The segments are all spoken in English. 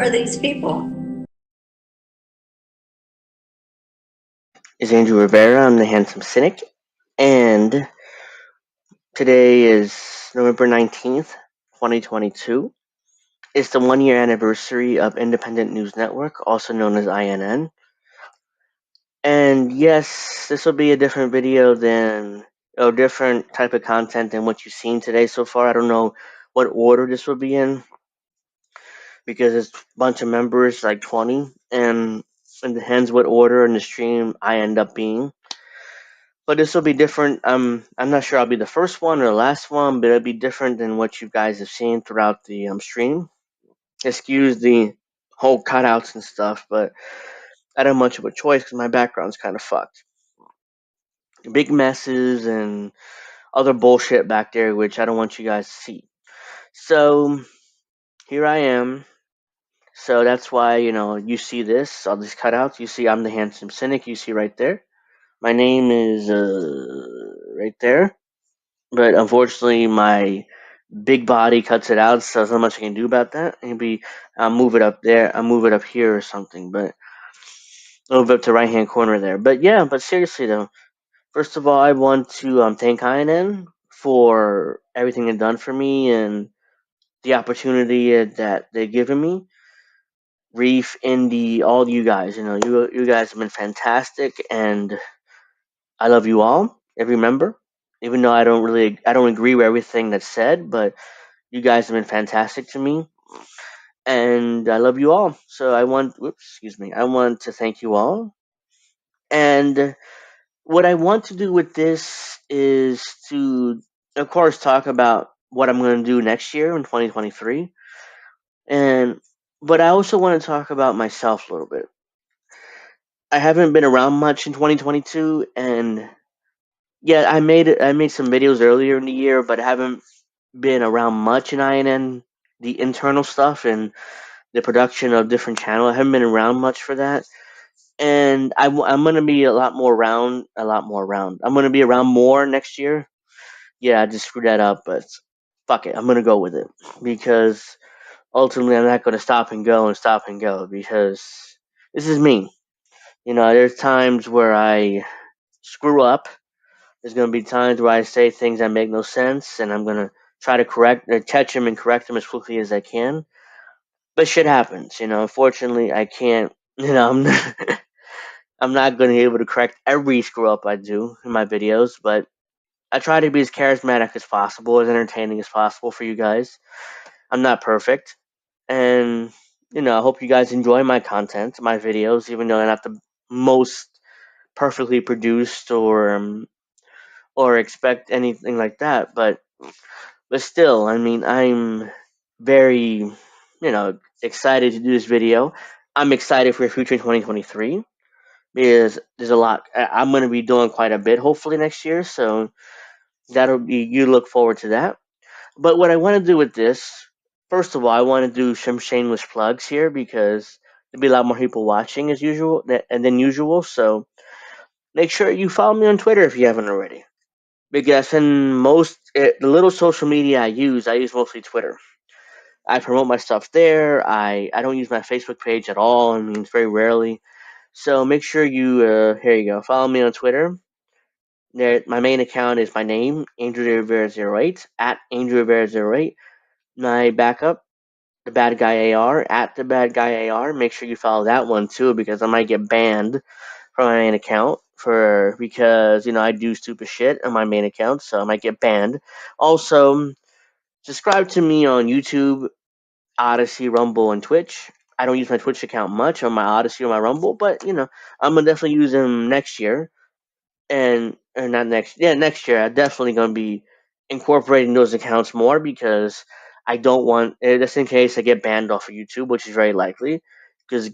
are these people? Is Angel Rivera. I'm the Handsome Cynic, and today is November 19th, 2022. It's the 1 year anniversary of Independent News Network, also known as INN. And yes, this will be a different video than, a different type of content than what you've seen today so far. I don't know what order this will be in, because it's a bunch of members, like 20, and it depends what order in the stream I end up being. But this will be different. I'm not sure I'll be the first one or the last one, but it'll be different than what you guys have seen throughout the stream. Excuse the whole cutouts and stuff, but I don't have much of a choice because my background's kind of fucked. Big messes and other bullshit back there, which I don't want you guys to see. So here I am. So that's why, you see this, all these cutouts. You see I'm the Handsome Cynic. You see right there. My name is right there. But unfortunately, my big body cuts it out, so there's not much I can do about that. Maybe I'll move it up there. I'll move it up here or something, but I'll move it up to right hand corner there. But yeah, but seriously though, first of all, I want to thank INN for everything they've done for me and the opportunity that they've given me. Reef, Indy, all you guys, you guys have been fantastic, and I love you all, every member. Even though I don't agree with everything that's said, but you guys have been fantastic to me, and I love you all. So I want to thank you all. And what I want to do with this is to, of course, talk about what I'm going to do next year in 2023, and but I also want to talk about myself a little bit. I haven't been around much in 2022, and yeah, I made some videos earlier in the year, but I haven't been around much in INN, the internal stuff and the production of different channels. I haven't been around much for that, and I'm gonna be a lot more around. I'm gonna be around more next year. Yeah, I just screwed that up, but fuck it, I'm gonna go with it because ultimately I'm not gonna stop and go because this is me. There's times where I screw up. There's gonna be times where I say things that make no sense, and I'm gonna try to catch them and correct them as quickly as I can. But shit happens. Unfortunately, I can't. I'm not, I'm not going to be able to correct every screw up I do in my videos, but I try to be as charismatic as possible, as entertaining as possible for you guys. I'm not perfect, and I hope you guys enjoy my content, my videos, even though they're not the most perfectly produced or expect anything like that. But still, I mean, I'm very excited to do this video. I'm excited for future in 2023 because there's a lot. I'm going to be doing quite a bit hopefully next year, so that'll be, you look forward to that. But what I want to do with this, first of all, I want to do some shameless plugs here because there'll be a lot more people watching as usual and than usual. So make sure you follow me on Twitter if you haven't already. Because in the little social media I use mostly Twitter. I promote my stuff there. I don't use my Facebook page at all. I mean, very rarely. So make sure you here you go. Follow me on Twitter. There, my main account is my name, Angel Rivera 08 at Angel Rivera 08. My backup, the bad guy AR at the bad guy AR. Make sure you follow that one too because I might get banned from my main account because I do stupid shit on my main account, so I might get banned. Also, subscribe to me on YouTube, Odyssey, Rumble, and Twitch. I don't use my Twitch account much on my Odyssey or my Rumble, but I'm gonna definitely use them next year, and or not next, yeah, next year. I'm definitely gonna be incorporating those accounts more because I don't want just in case I get banned off of YouTube, which is very likely because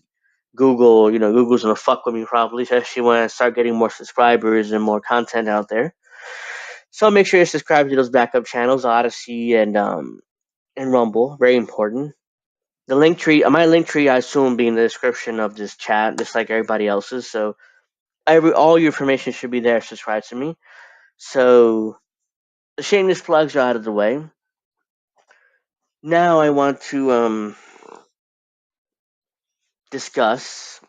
Google's gonna fuck with me probably, especially when I start getting more subscribers and more content out there. So make sure you subscribe to those backup channels, Odyssey and Rumble, very important. The link tree, my link tree, I assume, will be in the description of this chat, just like everybody else's. So all your information should be there. Subscribe to me. So the shameless plugs are out of the way. Now I want to discuss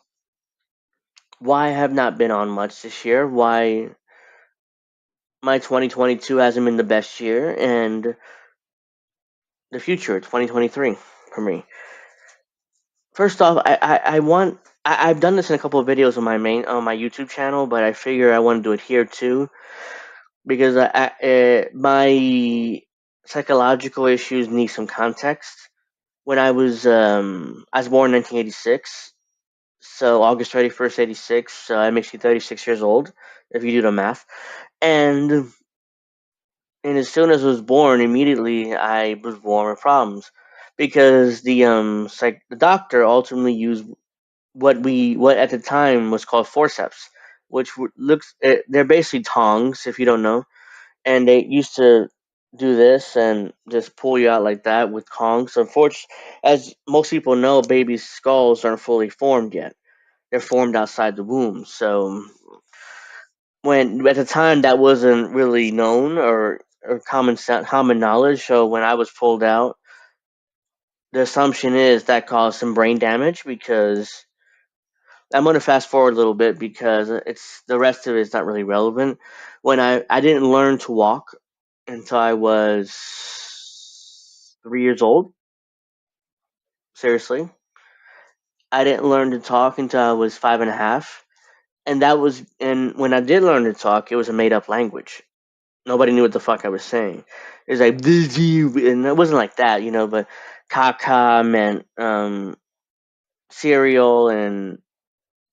why I have not been on much this year, why my 2022 hasn't been the best year, and the future, 2023, for me. First off, I've done this in a couple of videos on my YouTube channel, but I figure I want to do it here too because my psychological issues need some context. When I was born in 1986, so August 31st, 86. So that makes me 36 years old if you do the math. And and as soon as I was born, immediately I was born with problems because the doctor ultimately used what at the time was called forceps, which they're basically tongs if you don't know, and they used to do this and just pull you out like that with tongs. Unfortunately, as most people know, babies' skulls aren't fully formed yet; they're formed outside the womb. So when at the time that wasn't really known or common knowledge. So when I was pulled out, the assumption is that caused some brain damage because I'm going to fast forward a little bit because it's the rest of it is not really relevant. When I didn't learn to walk until I was 3 years old. Seriously, I didn't learn to talk until I was five and a half, and when I did learn to talk, it was a made up language. Nobody knew what the fuck I was saying. It was like and it wasn't like that, but caca meant cereal and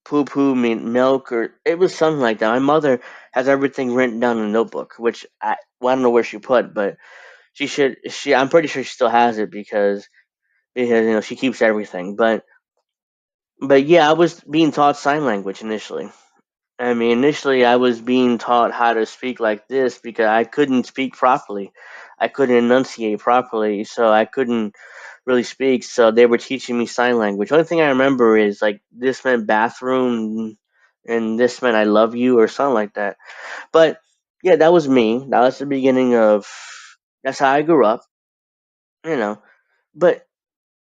poo poo meant milk, or it was something like that. My mother has everything written down in a notebook, which I don't know where she put, but I'm pretty sure she still has it because she keeps everything. But yeah, I was being taught sign language initially. I mean, initially I was being taught how to speak like this because I couldn't speak properly. I couldn't enunciate properly, so I couldn't really speak. So they were teaching me sign language. Only thing I remember is like this meant bathroom, and this meant I love you or something like that. But yeah, that was me. That was the beginning of. That's how I grew up, you know. But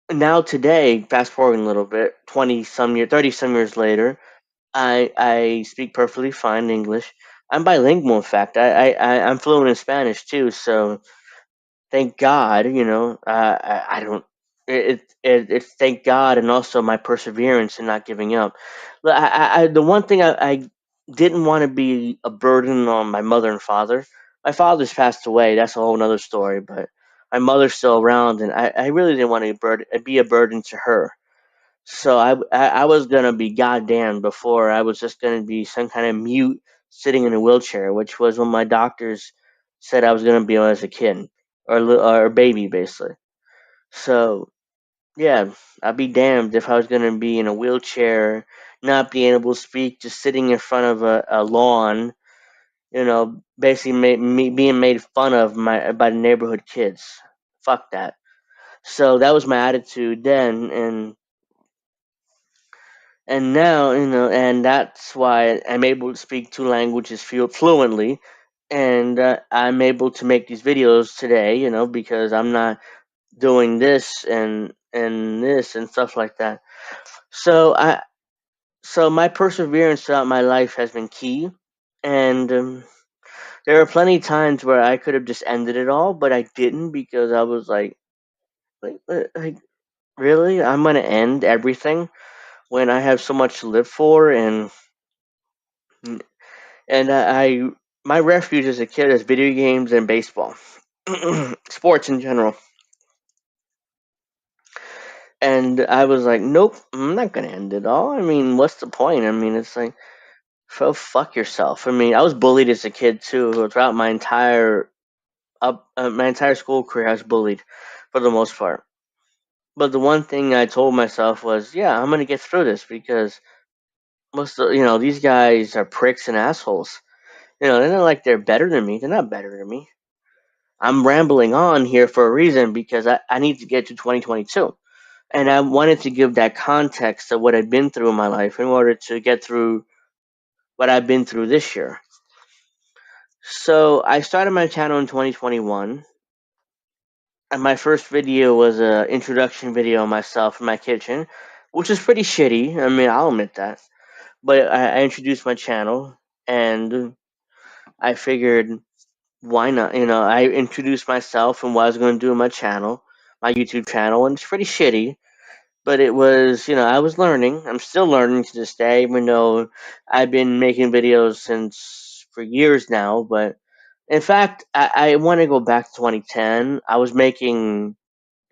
now today, fast forwarding a little bit, 30 some years later, I speak perfectly fine English. I'm bilingual, in fact. I'm fluent in Spanish too. So thank God, I don't. It's thank God, and also my perseverance and not giving up. The one thing I didn't want to be a burden on my mother and father. My father's passed away. That's a whole other story. But my mother's still around, and I really didn't want to be a burden to her. So I was gonna be goddamn before I was just gonna be some kind of mute sitting in a wheelchair, which was what my doctors said I was gonna be as a kid or a baby basically. So yeah, I'd be damned if I was gonna be in a wheelchair, not being able to speak, just sitting in front of a lawn, basically me being made fun of by the neighborhood kids. Fuck that. So that was my attitude then, and now and that's why I'm able to speak two languages fluently, and I'm able to make these videos today, because I'm not doing this and this and stuff like that. So my perseverance throughout my life has been key, and there are plenty of times where I could have just ended it all, but I didn't because I was like really, I'm gonna end everything when I have so much to live for, and my refuge as a kid is video games and baseball, sports in general. And I was like, nope, I'm not gonna end it all. I mean, what's the point? I mean, it's like, fuck yourself. I mean, I was bullied as a kid too. Throughout my entire school career, I was bullied for the most part. But the one thing I told myself was, yeah, I'm gonna get through this because these guys are pricks and assholes. They're not like they're better than me. They're not better than me. I'm rambling on here for a reason because I need to get to 2022. And I wanted to give that context of what I've been through in my life in order to get through what I've been through this year. So I started my channel in 2021. And my first video was an introduction video of myself in my kitchen. which is pretty shitty. I mean, I'll admit that. But I introduced my channel, and I figured, why not? I introduced myself and what I was going to do on my channel, my YouTube channel, and it's pretty shitty. But it was, I was learning. I'm still learning to this day, even though I've been making videos since for years now. But in fact, I want to go back to 2010. I was making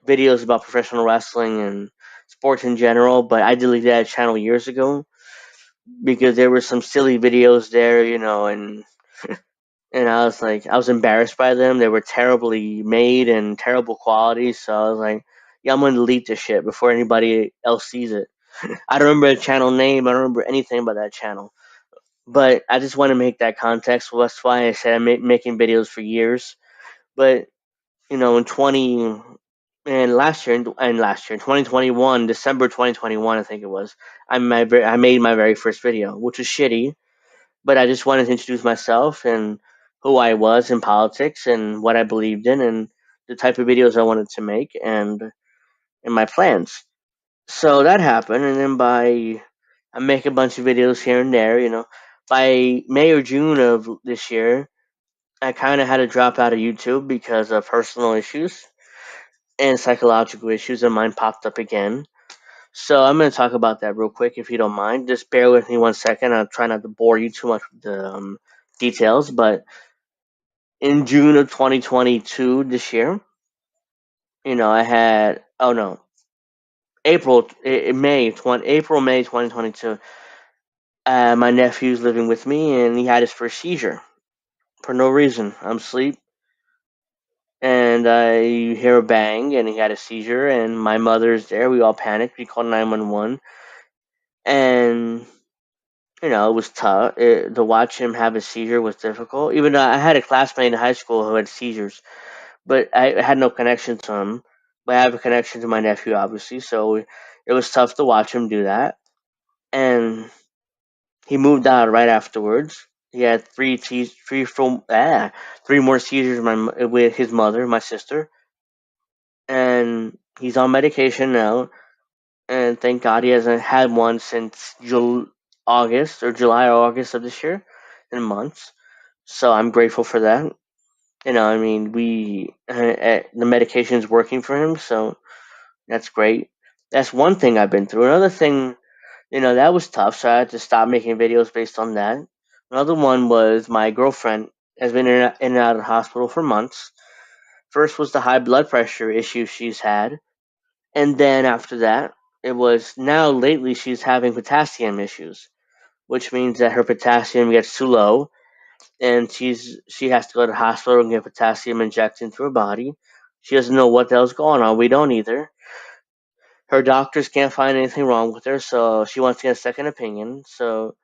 videos about professional wrestling and sports in general, but I deleted that channel years ago because there were some silly videos there, and I was embarrassed by them. They were terribly made and terrible quality, so I was like, yeah, I'm gonna delete this shit before anybody else sees it. I don't remember the channel name. I don't remember anything about that channel. But I just want to make that context. Well, that's why I said I'm making videos for years. But in 2021, December 2021, I think it was. I made my very first video, which was shitty. But I just wanted to introduce myself and who I was in politics and what I believed in and the type of videos I wanted to make and my plans. So that happened, and then I make a bunch of videos here and there. By May or June of this year, I kind of had to drop out of YouTube because of personal issues and psychological issues, and mine popped up again. So I'm going to talk about that real quick, if you don't mind. Just bear with me 1 second. I'll try not to bore you too much with the details, but in June of 2022, this year, I had April May 2022. My nephew's living with me, and he had his first seizure for no reason. I'm asleep, and I hear a bang, and he had a seizure, and my mother's there. We all panicked. We called 911, and it was tough. To watch him have a seizure was difficult. Even though I had a classmate in high school who had seizures, but I had no connection to him. But I have a connection to my nephew, obviously, so it was tough to watch him do that. And he moved out right afterwards. He had three more seizures with his mother, my sister, and he's on medication now. And thank God he hasn't had one since August or July or August of this year, in months. So I'm grateful for that. I mean, the medication is working for him, so that's great. That's one thing I've been through. Another thing, that was tough, so I had to stop making videos based on that. Another one was my girlfriend has been in and out of the hospital for months. First was the high blood pressure issue she's had, and then after that, it was now lately she's having potassium issues, which means that her potassium gets too low, and she has to go to the hospital and get potassium injected into her body. She doesn't know what the hell's going on. We don't either. Her doctors can't find anything wrong with her, so she wants to get a second opinion. So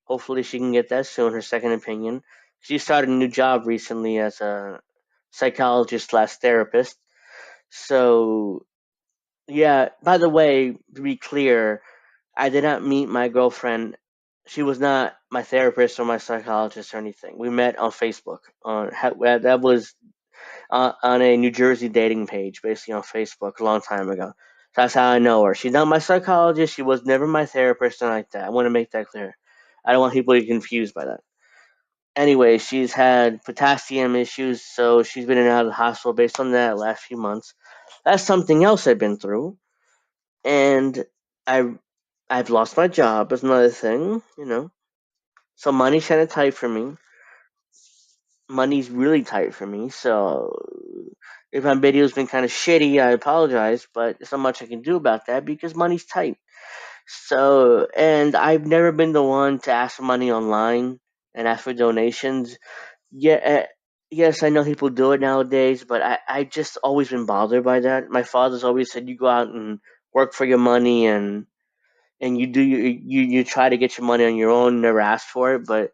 hopefully she can get that soon, her second opinion. She started a new job recently as a psychologist slash therapist. So yeah, by the way, to be clear, I did not meet my girlfriend. She was not my therapist or my psychologist or anything. We met on Facebook. That was on a New Jersey dating page, basically on Facebook, a long time ago. So that's how I know her. She's not my psychologist. She was never my therapist, or like that. I want to make that clear. I don't want people to get confused by that. Anyway, she's had potassium issues, so she's been in and out of the hospital based on that last few months. That's something else I've been through, and I I've lost my job. That's another thing. So money's kind of tight for me. Money's really tight for me. So if my video's been kind of shitty, I apologize, but there's not much I can do about that because money's tight. So, and I've never been the one to ask for money online and ask for donations. Yeah, yes, I know people do it nowadays, but I just always been bothered by that. My father's always said you go out and work for your money and you try to get your money on your own, never ask for it, but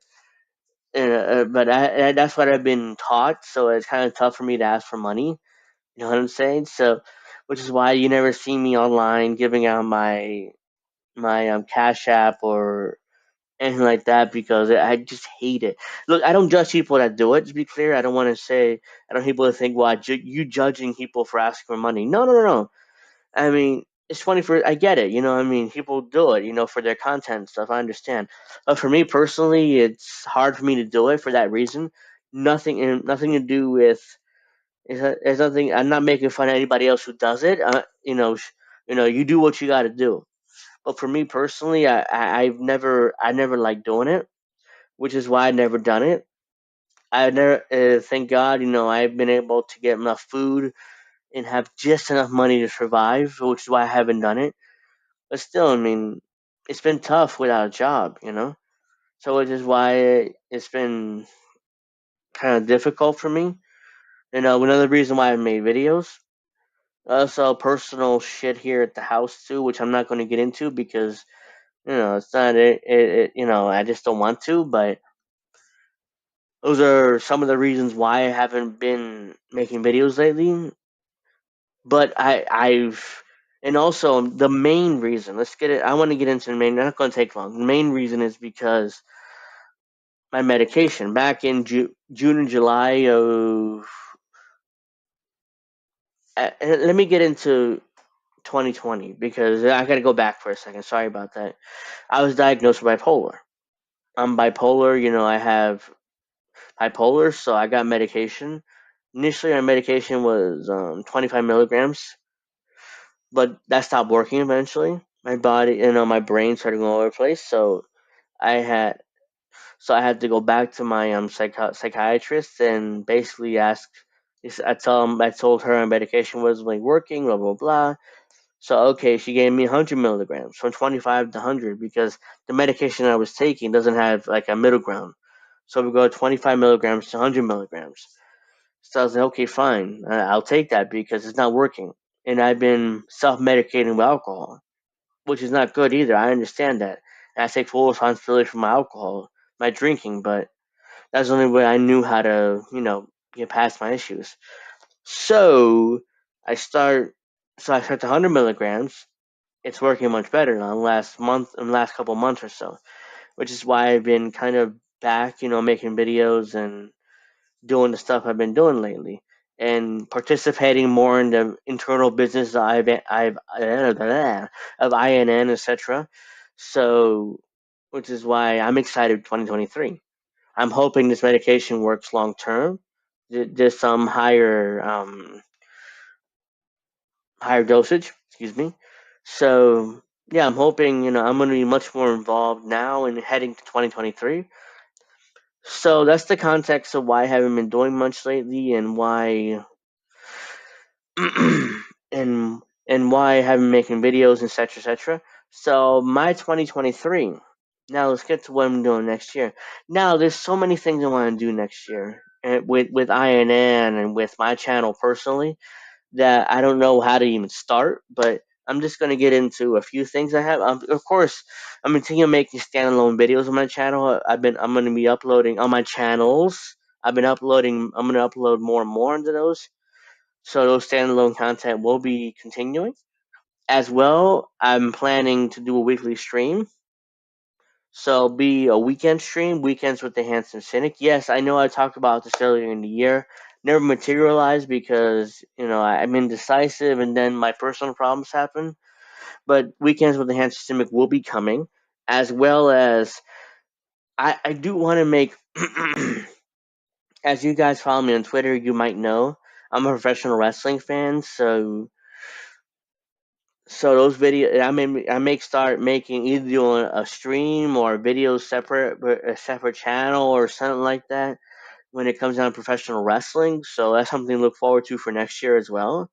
that's what I've been taught. So it's kind of tough for me to ask for money. You know what I'm saying? So, which is why you never see me online giving out my Cash App or anything like that because I just hate it. Look, I don't judge people that do it. To be clear, I don't want to say I don't want people to think, well, you judging people for asking for money. No, no, no, no. I mean, it's funny for I get it, I mean, people do it, for their content and stuff. I understand, but for me personally, it's hard for me to do it for that reason. Nothing to do with it's nothing. I'm not making fun of anybody else who does it. You do what you got to do. But for me personally, I never liked doing it, which is why I never done it. I never, thank God, I've been able to get enough food and have just enough money to survive, which is why I haven't done it. But still, I mean, it's been tough without a job. So which is why it's been kind of difficult for me. Another reason why I made videos. Also, personal shit here at the house too, which I'm not going to get into because it's not I just don't want to. But those are some of the reasons why I haven't been making videos lately. But I've and also the main reason. Let's get it. I want to get into the main. Not going to take long. The main reason is because my medication back in June and July of. Let me get into 2020 because I got to go back for a second. Sorry about that. I was diagnosed with bipolar. I'm bipolar. I have bipolar, so I got medication. Initially, my medication was 25 milligrams, but that stopped working eventually. My body, my brain started going all over the place. I had, I had to go back to my psychiatrist and basically ask. I told her my medication wasn't like working, blah blah blah. So okay, she gave me 100 milligrams from 25 to 100 because the medication I was taking doesn't have like a middle ground. So we go 25 milligrams to 100 milligrams. So I was like, okay, fine, I'll take that because it's not working. And I've been self-medicating with alcohol, which is not good either. I understand that. And I take full responsibility for my alcohol, my drinking, but that's the only way I knew how to, get past my issues. So I start, I start the 100 milligrams. It's working much better now in the last couple months or so, which is why I've been kind of back, making videos and doing the stuff I've been doing lately and participating more in the internal business of INN, etc. So, which is why I'm excited 2023. I'm hoping this medication works long term. There's some higher dosage, excuse me. So, yeah, I'm hoping, I'm going to be much more involved now and heading to 2023. So that's the context of why I haven't been doing much lately and why and why I haven't been making videos, etc., etc. So my 2023. Now let's get to what I'm doing next year. Now there's so many things I want to do next year, and with INN and with my channel personally, that I don't know how to even start. But I'm just gonna get into a few things I have. Of course, I'm continuing making standalone videos on my channel. I'm gonna be uploading on my channels. I've been uploading. I'm gonna upload more and more into those. So those standalone content will be continuing. As well, I'm planning to do a weekly stream. So it'll be a weekend stream, weekends with the Handsome Cynic. Yes, I know I talked about this earlier in the year. Never materialized because, I'm indecisive and then my personal problems happen. But weekends with the Handsome Cynic will be coming. As well as, I do want to make, as you guys follow me on Twitter, you might know, I'm a professional wrestling fan. So those videos, I may start making either doing a stream or a video separate, a separate channel or something like that when it comes down to professional wrestling. So that's something to look forward to for next year as well.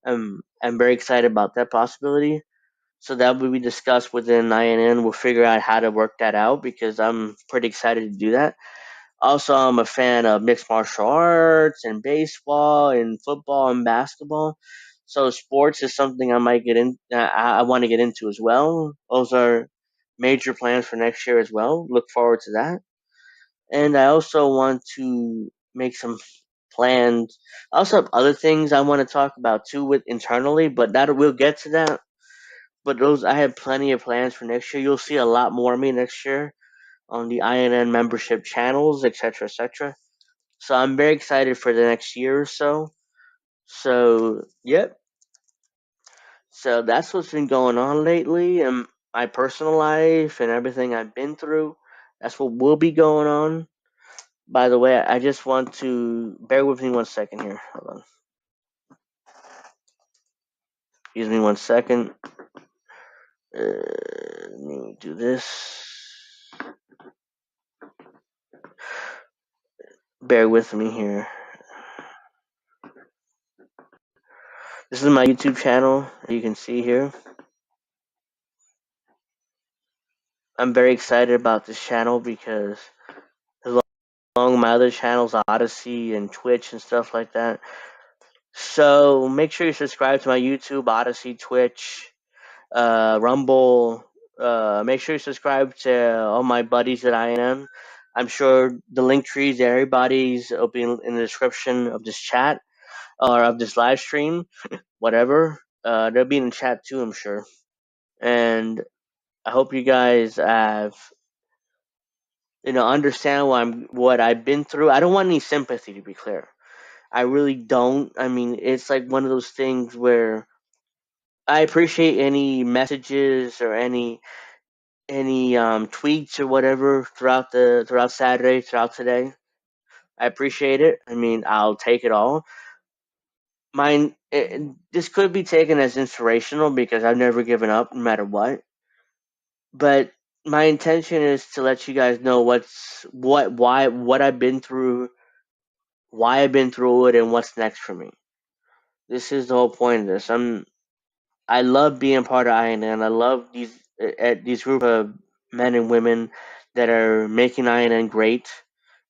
I'm very excited about that possibility. So that will be discussed within INN. We'll figure out how to work that out because I'm pretty excited to do that. Also, I'm a fan of mixed martial arts and baseball and football and basketball. So sports is something I might get in. I want to get into as well. Those are major plans for next year as well. Look forward to that. And I also want to make some plans. I also have other things I want to talk about too with internally, but that we'll get to that. But those I have plenty of plans for next year. You'll see a lot more of me next year on the INN membership channels, etc., etc. So I'm very excited for the next year or so. So, yep. So that's what's been going on lately in my personal life and everything I've been through. That's what will be going on. By the way, I just want to bear with me 1 second here. Hold on. Excuse me 1 second. Let me do this. Bear with me here. This is my YouTube channel, you can see here. I'm very excited about this channel because along my other channels, Odyssey and Twitch and stuff like that. So make sure you subscribe to my YouTube, Odyssey, Twitch, Rumble. Make sure you subscribe to all my buddies at INN. I'm sure the link trees to everybody's will be in the description of this chat or of this live stream, whatever. They'll be in the chat too, I'm sure. And I hope you guys have, understand what I've been through. I don't want any sympathy, to be clear. I really don't. I mean, it's like one of those things where I appreciate any messages or any tweets or whatever throughout Saturday, throughout today. I appreciate it. I mean, I'll take it all. This could be taken as inspirational because I've never given up, no matter what. But my intention is to let you guys know what I've been through, why I've been through it, and what's next for me. This is the whole point of this. I love being part of INN. I love these group of men and women that are making INN great,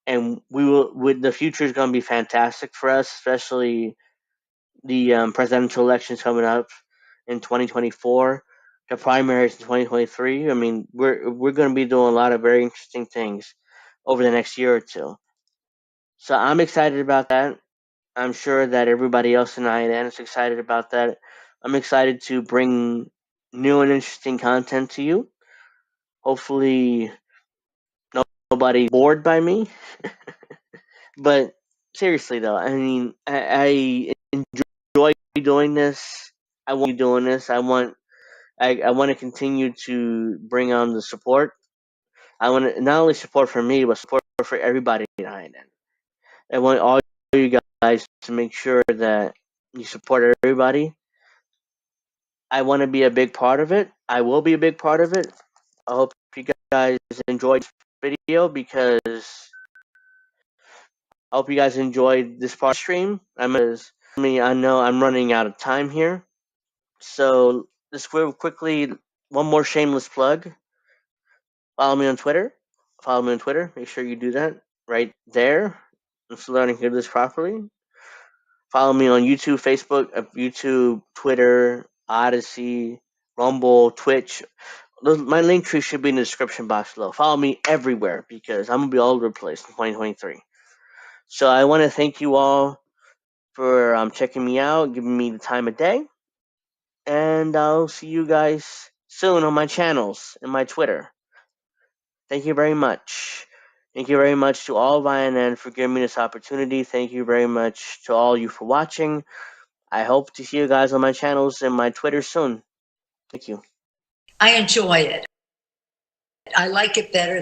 and the future is going to be fantastic for us, especially the presidential elections coming up in 2024, the primaries in 2023. I mean, we're going to be doing a lot of very interesting things over the next year or two. So I'm excited about that. I'm sure that everybody else in INN is excited about that. I'm excited to bring new and interesting content to you. Hopefully, nobody's bored by me. But seriously, though, I mean, I enjoy doing this. I want to be doing this. I want to continue to bring on the support. I want to not only support for me, but support for everybody in INN. I want all you guys to make sure that you support everybody. I want to be a big part of it. I will be a big part of it. I hope you guys enjoyed this video because I hope you guys enjoyed this part of the stream. I know I'm running out of time here. So just real quickly, one more shameless plug. Follow me on Twitter. Make sure you do that right there. I'm still learning to do this properly. Follow me on YouTube, Facebook, Twitter, Odyssey, Rumble, Twitch. My link tree should be in the description box below. Follow me everywhere because I'm gonna be all over the place in 2023. So I want to thank you all for checking me out, giving me the time of day, and I'll see you guys soon on my channels and my Twitter. Thank you very much. Thank you very much to all of INN for giving me this opportunity. Thank you very much to all you for watching. I hope to see you guys on my channels and my Twitter soon. Thank you. I enjoy it. I like it better